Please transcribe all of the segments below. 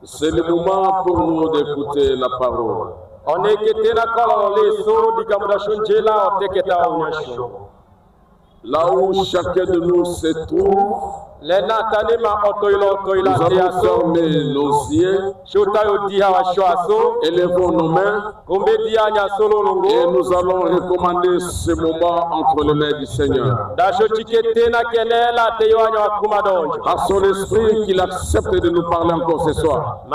C'est le moment pour nous d'écouter la parole. On est que tena kala leso di kamuda shonjela oteketa onyasho. Là où chacun de nous se trouve, nous allons fermer nos yeux, élevons nos mains et nous allons recommander ce moment entre les mains du Seigneur. Par son esprit qu'il accepte de nous parler encore ce soir.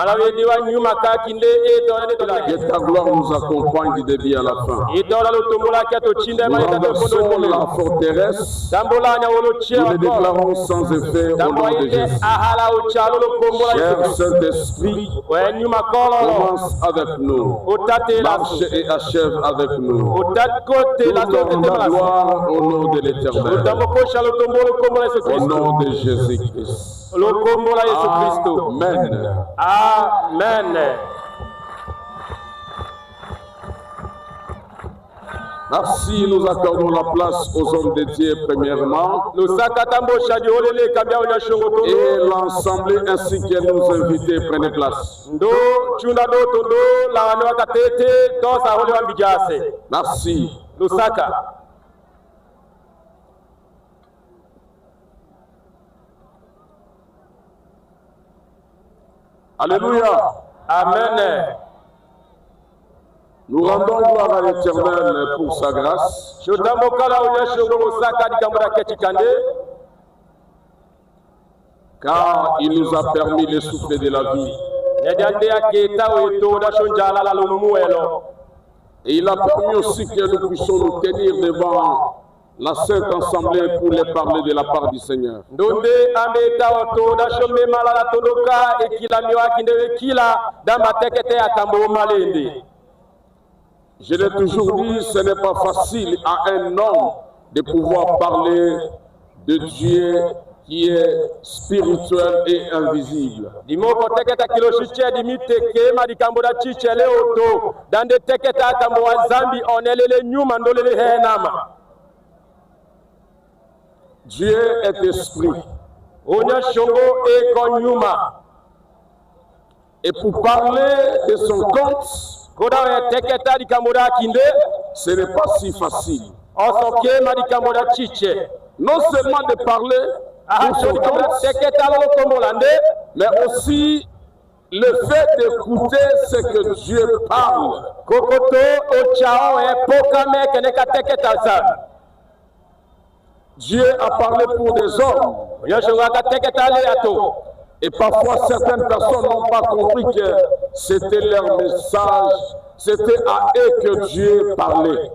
Que ta gloire nous accompagne du début à la fin. Nous renversons la forteresse. Nous le déclarons sans effet au nom de Jésus. Cher Saint-Esprit, commence avec nous. Marche et achève avec nous. Tout la gloire au nom de l'Éternel. Au nom de Jésus-Christ. Amen. Amen. Merci, nous accordons la place aux hommes de Dieu premièrement et l'Assemblée ainsi que nos invités prennent place. Merci. Alléluia. Amen. Nous rendons gloire à l'Éternel pour sa grâce. Car il nous a permis de souffler de la vie. Et il a permis aussi que nous puissions nous tenir devant la Sainte Assemblée pour les parler de la part du Seigneur. Je l'ai toujours dit, ce n'est pas facile à un homme de pouvoir parler de Dieu qui est spirituel et invisible. Dieu est esprit. Et pour parler de son compte, ce n'est pas si facile. Non seulement de parler de son compte, mais aussi le fait d'écouter ce que Dieu parle. Dieu a parlé pour des hommes. Et parfois, certaines personnes n'ont pas compris que c'était leur message, c'était à eux que Dieu parlait.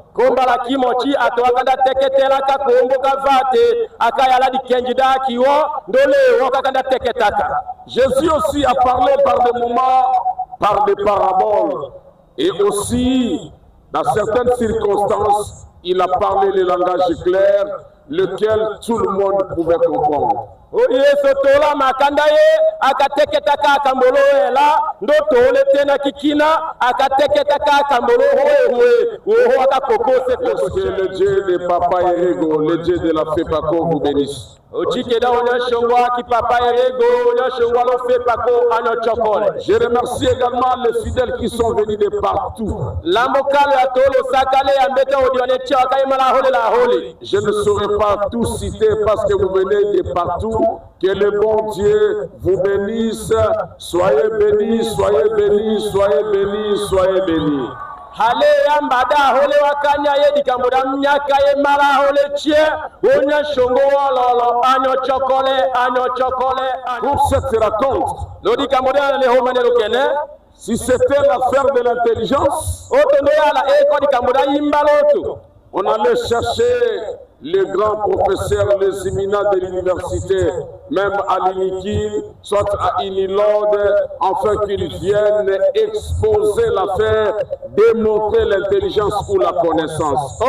Jésus aussi a parlé par des moments, par des paraboles. Et aussi, dans certaines circonstances, il a parlé le langage clair, lequel tout le monde pouvait comprendre. Lorsque le Dieu de Papa Erego, le Dieu de la Fepako vous bénisse. Je remercie également les fidèles qui sont venus de partout. Je ne saurais pas tout citer parce que vous venez de partout. Que le bon Dieu vous bénisse. Soyez bénis, soyez bénis, soyez bénis, soyez bénis. Pour cette raconte, si c'était l'affaire de l'intelligence, on allait chercher les grands professeurs, les éminents de l'université, même à l'Iniki, soit à Inilord, afin qu'ils viennent exposer l'affaire, démontrer l'intelligence ou la connaissance.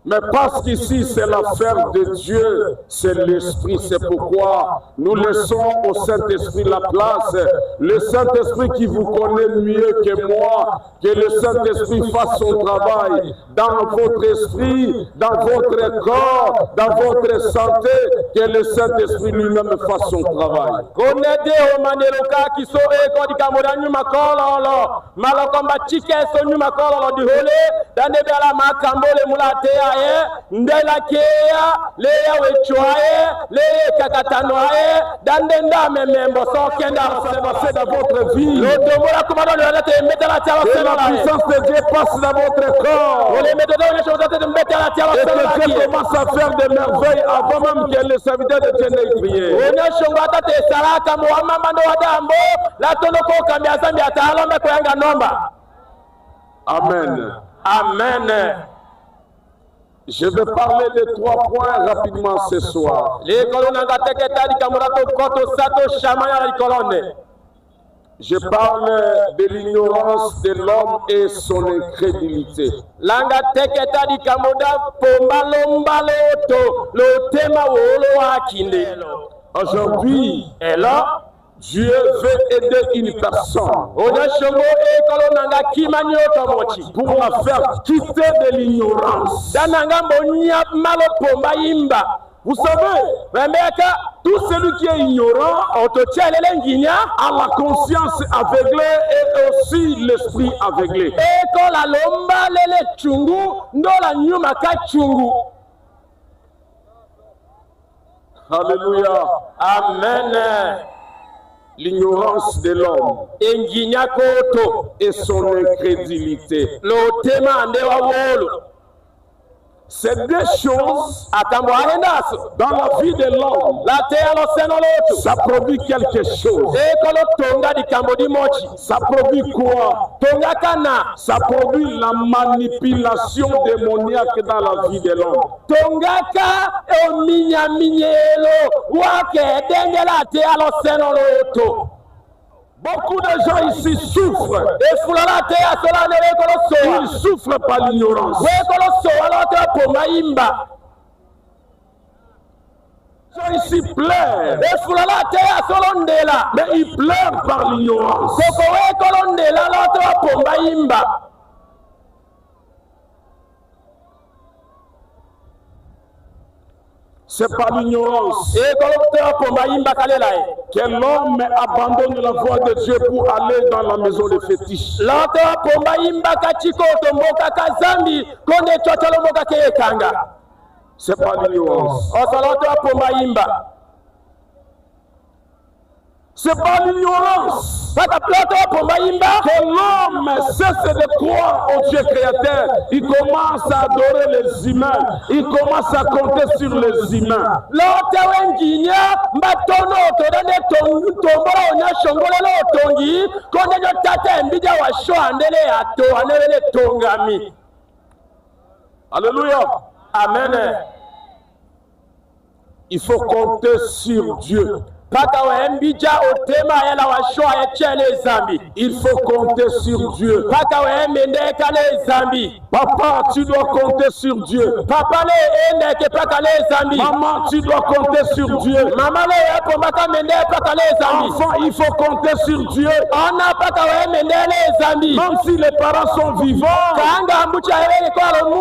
Mais parce qu'ici, c'est l'affaire de Dieu, c'est l'Esprit. C'est pourquoi nous laissons au Saint-Esprit la place. Le Saint-Esprit qui vous connaît mieux que moi, que le Saint-Esprit fasse son travail dans votre esprit, dans votre corps, dans votre santé, que le Saint-Esprit lui-même fasse son travail. Ndela keya leya wechoaye leya kakatanoaye dandenda memembo sokenda C'est dans votre vie. lodomora kumano lolete metala tiawa Et la puissance de Dieu passe dans votre corps. ole medodo ne chose de metala tiawa Et que Dieu commence à faire des merveilles avant même que les serviteurs de Dieu n'aient prié. ona shongata te salaka mo mama ndo wadambo la tono ko kambia zambi atalo me koyanga nomba. Amen. Amen. Je vais parler de 3 points rapidement ce soir. Je parle de l'ignorance de l'homme et son incrédulité. Aujourd'hui, Dieu veut aider une personne pour la faire quitter de l'ignorance. Vous savez, tout celui qui est ignorant a la conscience aveuglée et aussi l'esprit aveuglé. Alléluia. Amen. L'ignorance de l'homme et son incrédulité. C'est des choses dans la vie de l'homme. Ça produit quelque chose. Ça produit quoi? Ça produit la manipulation démoniaque dans la vie de l'homme. Beaucoup de gens ici souffrent. Ils souffrent par l'ignorance. Les gens ici pleurent. Mais ils pleurent par l'ignorance. C'est par l'ignorance que l'homme abandonne la voie de Dieu pour aller dans la maison de fétiche. C'est par l'ignorance. C'est par l'ignorance que l'homme cesse de croire au Dieu créateur. Il commence à adorer les humains. Il commence à compter sur les humains. Alléluia. Amen. Il faut compter sur Dieu. Il faut compter sur Dieu. Papa, tu dois compter sur Dieu. Maman, tu dois compter sur Dieu. Enfant, il faut compter sur Dieu. Même si les parents sont vivants,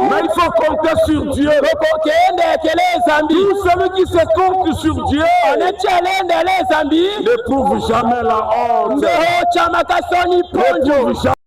mais il faut compter sur Dieu. Tout celui qui se compte sur Dieu ne trouve jamais la honte. Ne trouve jamais